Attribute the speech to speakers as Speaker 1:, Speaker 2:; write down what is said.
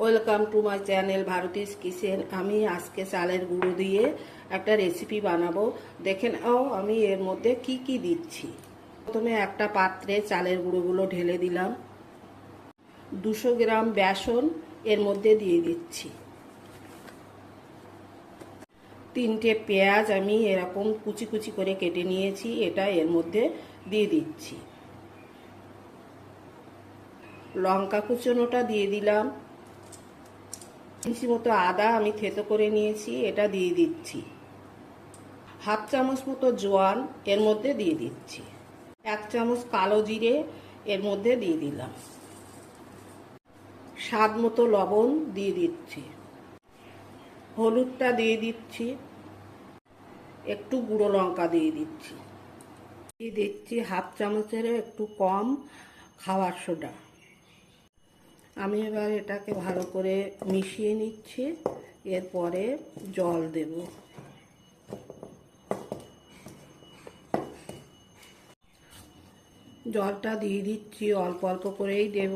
Speaker 1: Welcome to my channel Bharati's kitchen. আমি আজকে চালের গুঁড়ো দিয়ে একটা রেসিপি বানাবো। দেখে নাও আমি এর মধ্যে কি কি দিচ্ছি। প্রথমে একটা পাত্রে চালের গুঁড়োগুলো ঢেলে দিলাম। 200 গ্রাম বেসন এর মধ্যে দিয়ে দিচ্ছি। 3টে পেঁয়াজ আমি এরকম কুচি কুচি করে কেটে নিয়েছি, এটা এর মধ্যে দিয়ে দিচ্ছি। লঙ্কা কুচনোটা দিয়ে দিলাম। ইঞ্চি মতো আদা আমি থেতো করে নিয়েছি, এটা দিয়ে দিচ্ছি। হাফ চামচ মতো জোয়ান এর মধ্যে দিয়ে দিচ্ছি। 1 চামচ কালো জিরে এর মধ্যে দিয়ে দিলাম। স্বাদ মতো লবণ দিয়ে দিচ্ছি। হলুদটা দিয়ে দিচ্ছি। একটু গুঁড়ো লঙ্কা দিয়ে দিচ্ছি। দিয়ে দিচ্ছি হাফ চামচের একটু কম খাবার সোডা। আমি এবার এটাকে ভালো করে মিশিয়ে নিচ্ছি। এরপরে জল দেব। জলটা দিয়ে দিচ্ছি, অল্প অল্প করেই দেব।